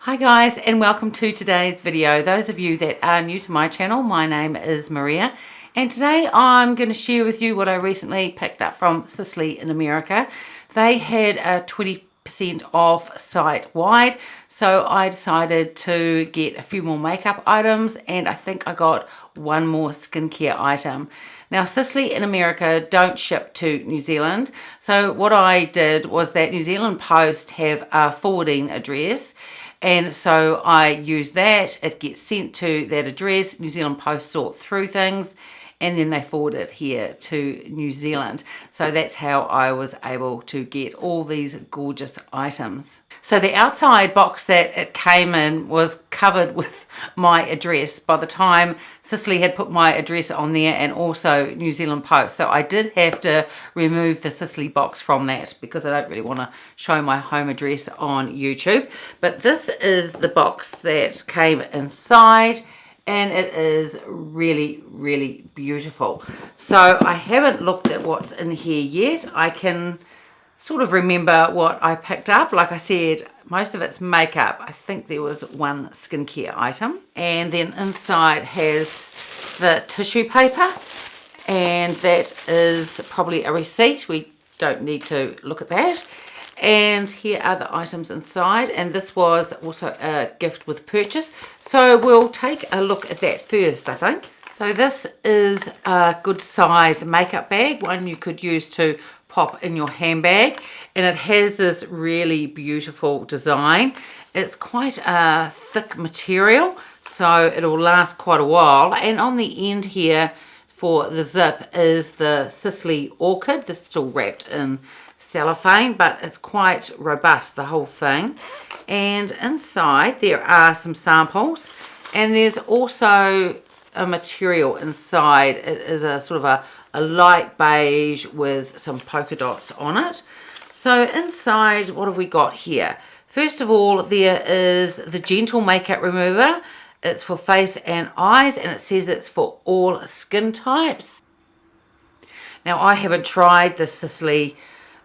Hi guys, and welcome to today's video. Those of you that are new to my channel, my name is Maria, and today I'm going to share with you what I recently picked up from Sisley in America. They had a 20% off site-wide, so I decided to get a few more makeup items, and I think I got one more skincare item. Now, Sisley in America don't ship to New Zealand, so what I did was that New Zealand Post have a forwarding address, and so I use that. It gets sent to that address. New Zealand Post sort through things, and then they forward it here to New Zealand. So that's how I was able to get all these gorgeous items. So the outside box that it came in was covered with my address by the time Sisley had put my address on there, and also New Zealand Post. So I did have to remove the Sisley box from that because I don't really want to show my home address on YouTube. But this is the box that came inside, and it is really, really beautiful. So I haven't looked at what's in here yet. I can sort of remember what I picked up. Like I said, most of it's makeup. I think there was one skincare item. And then inside has the tissue paper, and that is probably a receipt. We don't need to look at that. And here are the items inside, and this was also a gift with purchase, so we'll take a look at that first, I think. So this is a good sized makeup bag, one you could use to pop in your handbag, and it has this really beautiful design. It's quite a thick material, so it'll last quite a while. And on the end here for the zip is the Sisley orchid. This is still wrapped in cellophane, but it's quite robust, the whole thing. And inside there are some samples, and there's also a material inside. It is a sort of a light beige with some polka dots on it. So inside, what have we got here? First of all, there is the gentle makeup remover. It's for face and eyes, and it says it's for all skin types. Now, I haven't tried the Sisley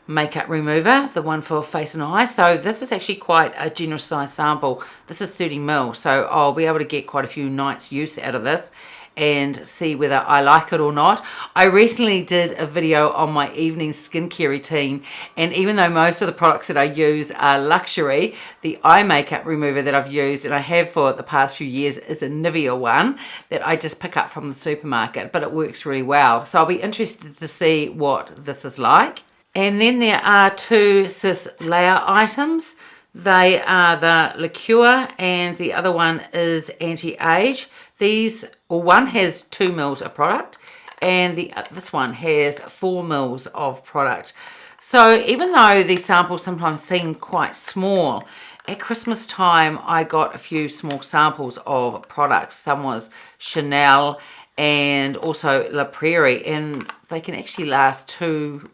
makeup remover, the one for face and eyes, so this is actually quite a generous size sample. This is 30 ml, so I'll be able to get quite a few nights use out of this and see whether I like it or not. I recently did a video on my evening skincare routine, and even though most of the products that I use are luxury, the eye makeup remover that I've used, and I have for the past few years, is a Nivea one that I just pick up from the supermarket, but it works really well. So I'll be interested to see what this is like. And then there are two Sisley items. They are the liqueur, and the other one is anti-age. These, well, one has 2 mils of product, and this one has 4 mils of product. So even though these samples sometimes seem quite small, at Christmas time I got a few small samples of products. Some was Chanel and also La Prairie, and they can actually last two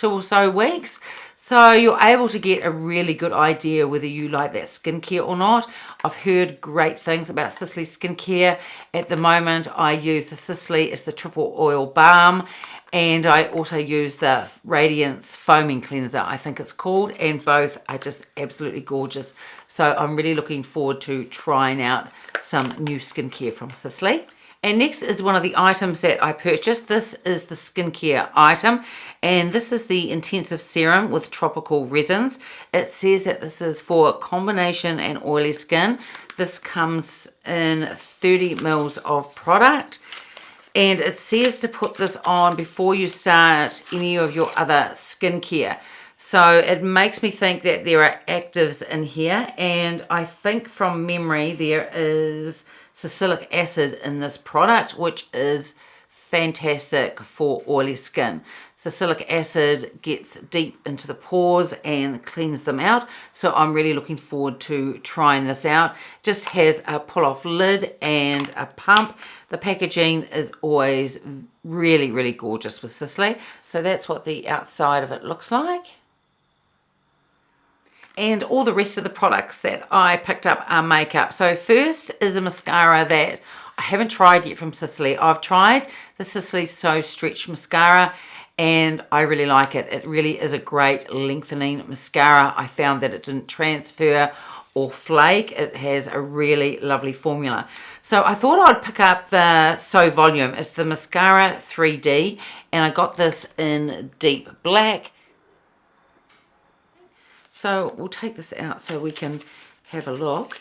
or so weeks. So you're able to get a really good idea whether you like that skincare or not. I've heard great things about Sisley skincare. At the moment I use the Sisley, it's the triple oil balm, and I also use the Radiance foaming cleanser, I think it's called, and both are just absolutely gorgeous. So I'm really looking forward to trying out some new skincare from Sisley. And next is one of the items that I purchased. This is the skincare item, and this is the intensive serum with tropical resins. It says that this is for combination and oily skin. This comes in 30 mils of product, and it says to put this on before you start any of your other skincare. So it makes me think that there are actives in here, and I think from memory there is salicylic acid in this product, which is fantastic for oily skin. Salicylic acid gets deep into the pores and cleans them out, so I'm really looking forward to trying this out. Just has a pull-off lid and a pump. The packaging is always really, really gorgeous with Sisley. So that's what the outside of it looks like. And all the rest of the products that I picked up are makeup. So first is a mascara that I haven't tried yet from Sisley. I've tried the Sisley So Stretch mascara, and I really like it. It really is a great lengthening mascara. I found that it didn't transfer or flake. It has a really lovely formula. So I thought I'd pick up the So Volume. It's the Mascara 3D, and I got this in deep black. So we'll take this out so we can have a look.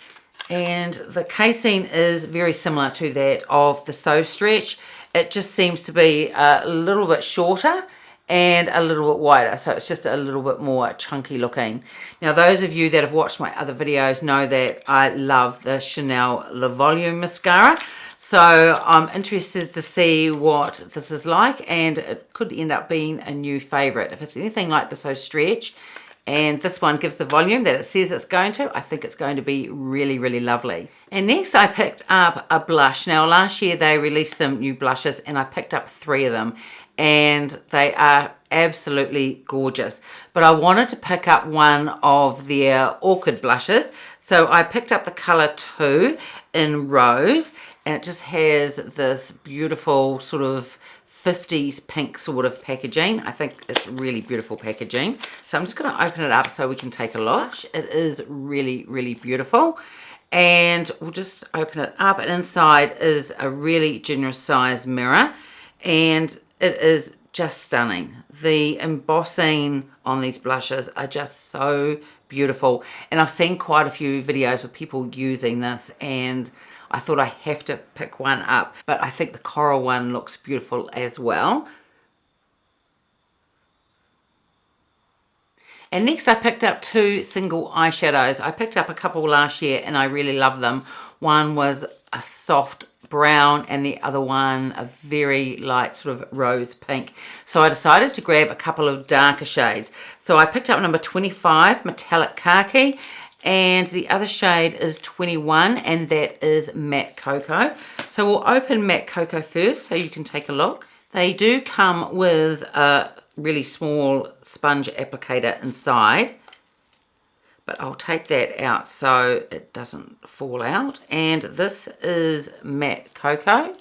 And the casing is very similar to that of the So Stretch. It just seems to be a little bit shorter and a little bit wider, so it's just a little bit more chunky looking. Now those of you that have watched my other videos know that I love the Chanel Le Volume mascara, so I'm interested to see what this is like, and it could end up being a new favorite. If it's anything like the So Stretch and this one gives the volume that it says it's going to, I think it's going to be really, really lovely. And next I picked up a blush. Now last year they released some new blushes and I picked up 3 of them, and they are absolutely gorgeous. But I wanted to pick up one of their Orchid blushes, so I picked up the color 2 in Rose, and it just has this beautiful sort of 50s pink sort of packaging. I think it's really beautiful packaging. So I'm just going to open it up so we can take a look. It is really, really beautiful. And we'll just open it up, and inside is a really generous size mirror, and it is just stunning. The embossing on these blushes are just so beautiful, and I've seen quite a few videos of people using this, and I thought I have to pick one up, but I think the coral one looks beautiful as well. And next I picked up 2 single eyeshadows. I picked up a couple last year and I really love them. One was a soft brown and the other one a very light sort of rose pink. So I decided to grab a couple of darker shades. So I picked up number 25, Metallic Khaki, and the other shade is 21, and that is Matte Cocoa. So we'll open Matte Cocoa first so you can take a look. They do come with a really small sponge applicator inside, but I'll take that out so it doesn't fall out. And this is Matte Cocoa.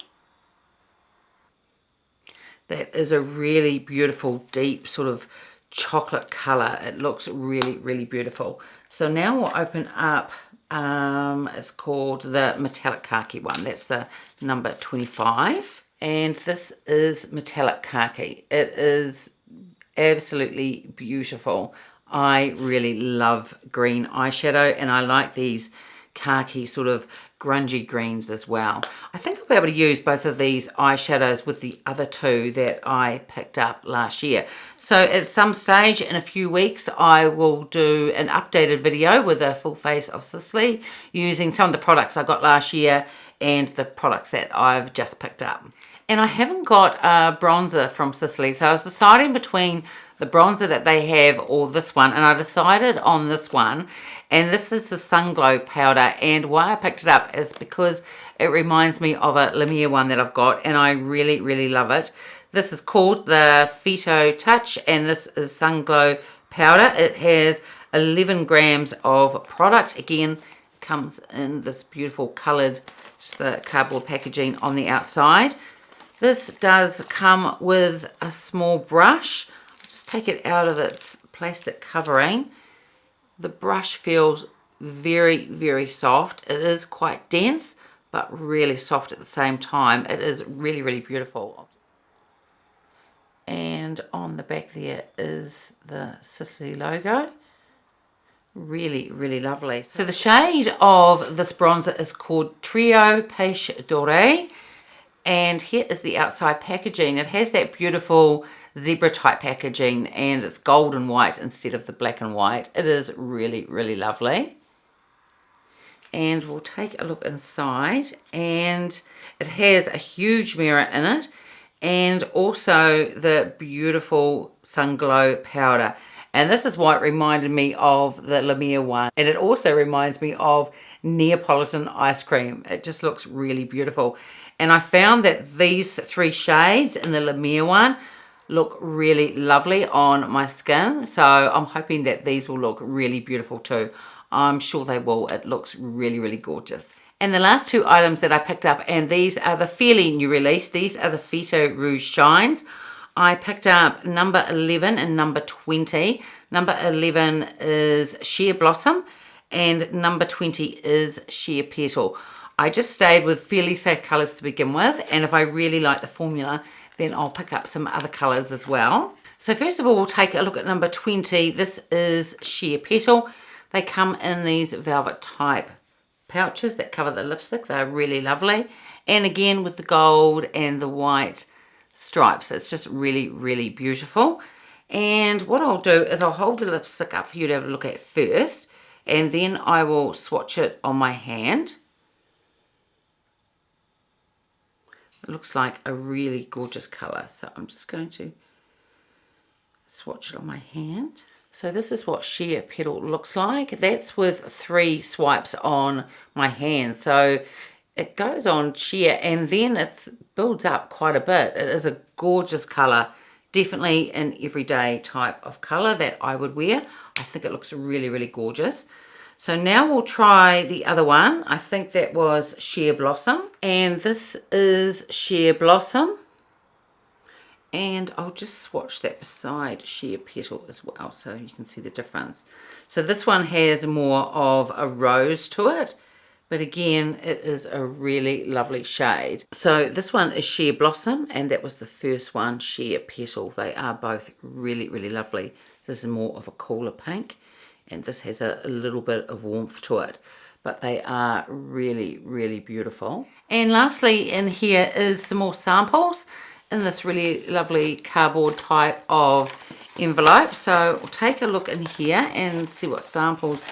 That is a really beautiful deep sort of chocolate color. It looks really, really beautiful. So now we'll open up, it's called the Metallic Khaki one. That's the number 25. And this is Metallic Khaki. It is absolutely beautiful. I really love green eyeshadow, and I like these khaki sort of grungy greens as well. I think I'll be able to use both of these eyeshadows with the other 2 that I picked up last year. So at some stage in a few weeks I will do an updated video with a full face of Sisley using some of the products I got last year and the products that I've just picked up. And I haven't got a bronzer from Sisley, so I was deciding between the bronzer that they have or this one, and I decided on this one, and this is the Sun Glow powder. And why I picked it up is because it reminds me of a Lumiere one that I've got, and I really, really love it. This is called the Phyto Touch, and this is Sun Glow powder. It has 11 grams of product. Again, comes in this beautiful coloured, just the cardboard packaging on the outside. This does come with a small brush. I'll just take it out of its plastic covering. The brush feels very, very soft. It is quite dense, but really soft at the same time. It is really, really beautiful. And on the back there is the Sisley logo. Really, really lovely. So the shade of this bronzer is called Trio Pêche Dorée. And here is the outside packaging. It has that beautiful zebra type packaging, and it's gold and white instead of the black and white. It is really, really lovely. And we'll take a look inside, and it has a huge mirror in it, and also the beautiful Sun Glow powder. And this is what reminded me of the Lumiere one, and it also reminds me of Neapolitan ice cream. It just looks really beautiful. And I found that these 3 shades in the Lumiere one look really lovely on my skin. So I'm hoping that these will look really beautiful too. I'm sure they will. It looks really, really gorgeous. And the last 2 items that I picked up, and these are the fairly new release. These are the Phyto Rouge Shines. I picked up number 11 and number 20. Number 11 is Sheer Blossom, and number 20 is Sheer Petal. I just stayed with fairly safe colours to begin with, and if I really like the formula, then I'll pick up some other colours as well. So first of all, we'll take a look at number 20. This is Sheer Petal. They come in these velvet type pouches that cover the lipstick. They're really lovely. And again with the gold and the white stripes. It's just really, really beautiful. And what I'll do is I'll hold the lipstick up for you to have a look at first, and then I will swatch it on my hand. It looks like a really gorgeous colour, so I'm just going to swatch it on my hand. So this is what Sheer Petal looks like. That's with 3 swipes on my hand. So it goes on sheer and then it builds up quite a bit. It is a gorgeous colour. Definitely an everyday type of colour that I would wear. I think it looks really, really gorgeous. So now we'll try the other one. I think that was Sheer Blossom. And this is Sheer Blossom. And I'll just swatch that beside Sheer Petal as well so you can see the difference. So this one has more of a rose to it, but again it is a really lovely shade. So this one is Sheer Blossom, and that was the first one, Sheer Petal. They are both really, really lovely. This is more of a cooler pink, and this has a little bit of warmth to it, but they are really, really beautiful. And lastly in here is some more samples in this really lovely cardboard type of envelope. So we'll take a look in here and see what samples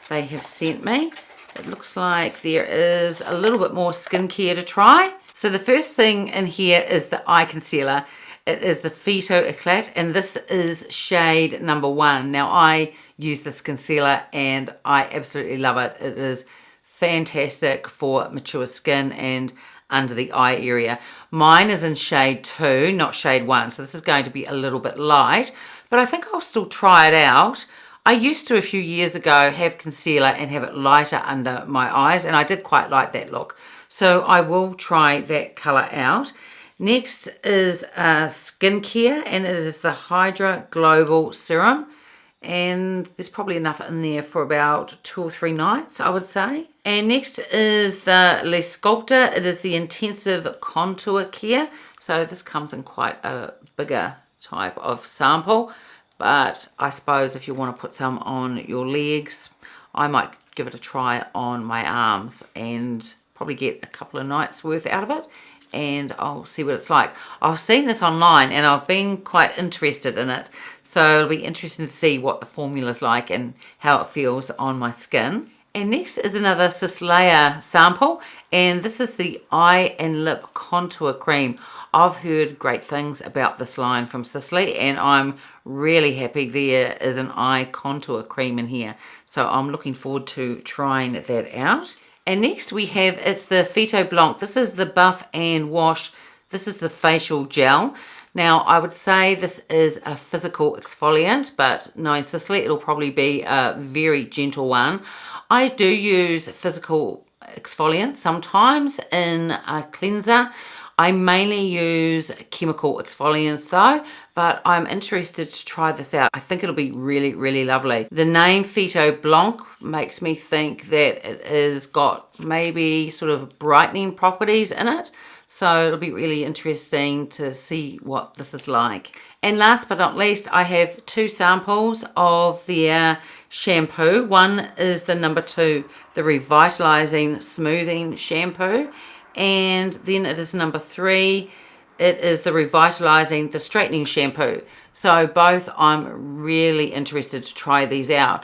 they have sent me. It looks like there is a little bit more skincare to try. So the first thing in here is the eye concealer. It is the Phyto Eclat, and this is shade number 1. Now I use this concealer and I absolutely love it. It is fantastic for mature skin and under the eye area. Mine is in shade 2, not shade 1, so this is going to be a little bit light, but I think I'll still try it out. I used to a few years ago have concealer and have it lighter under my eyes, and I did quite like that look, so I will try that colour out. Next is skincare, and it is the Hydra Global Serum, and there's probably enough in there for about 2 or 3 nights, I would say. And next is the Le Sculptor. It is the Intensive Contour Care. So this comes in quite a bigger type of sample, but I suppose if you want to put some on your legs, I might give it a try on my arms and probably get a couple of nights worth out of it, and I'll see what it's like. I've seen this online and I've been quite interested in it, so it'll be interesting to see what the formula's like and how it feels on my skin. And next is another Sisley sample, and this is the Eye and Lip Contour Cream. I've heard great things about this line from Sisley, and I'm really happy there is an eye contour cream in here. So I'm looking forward to trying that out. And next we have, it's the Phyto Blanc. This is the Buff and Wash. This is the facial gel. Now, I would say this is a physical exfoliant, but knowing Sisley, it'll probably be a very gentle one. I do use physical exfoliants sometimes in a cleanser. I mainly use chemical exfoliants though, but I'm interested to try this out. I think it'll be really, really lovely. The name Phyto Blanc makes me think that it has got maybe sort of brightening properties in it. So it'll be really interesting to see what this is like. And last but not least, I have 2 samples of their shampoo. One is the number 2, the Revitalizing Smoothing Shampoo. And then it is number 3, it is the Revitalizing the Straightening Shampoo. So both I'm really interested to try these out.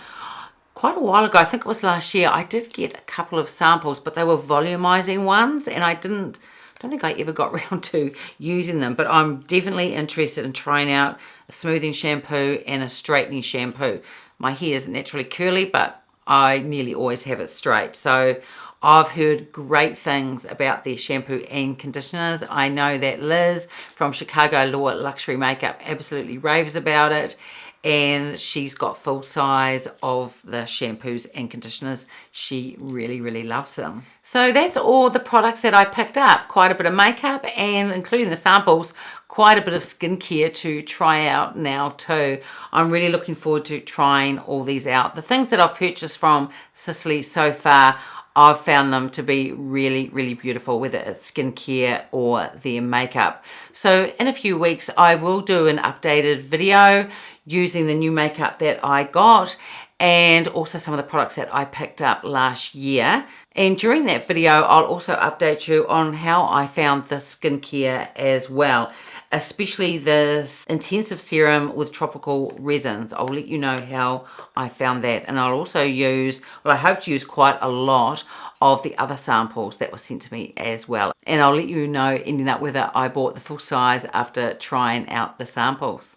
Quite a while ago, I think it was last year, I did get a couple of samples, but they were volumizing ones, and I don't think I ever got around to using them, but I'm definitely interested in trying out a smoothing shampoo and a straightening shampoo. My hair is naturally curly, but I nearly always have it straight. So I've heard great things about their shampoo and conditioners. I know that Liz from Chicago Law Luxury Makeup absolutely raves about it. and she's got full size of the shampoos and conditioners. She really loves them. So that's all the products that I picked up. Quite a bit of makeup, and including the samples, quite a bit of skincare to try out now too. I'm really looking forward to trying all these out. The things that I've purchased from Sisley so far, I've found them to be really beautiful, whether it's skincare or their makeup. So in a few weeks I will do an updated video using the new makeup that I got, and also some of the products that I picked up last year. And during that video I'll also update you on how I found the skincare as well, especially this intensive serum with tropical resins. I'll let you know how I found that, and I'll also use, well, I hope to use quite a lot of the other samples that were sent to me as well. And I'll let you know ending up whether I bought the full size after trying out the samples.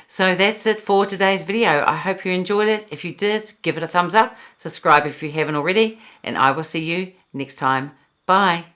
So that's it for today's video. I hope you enjoyed it. If you did, give it a thumbs up, subscribe if you haven't already, and I will see you next time. Bye.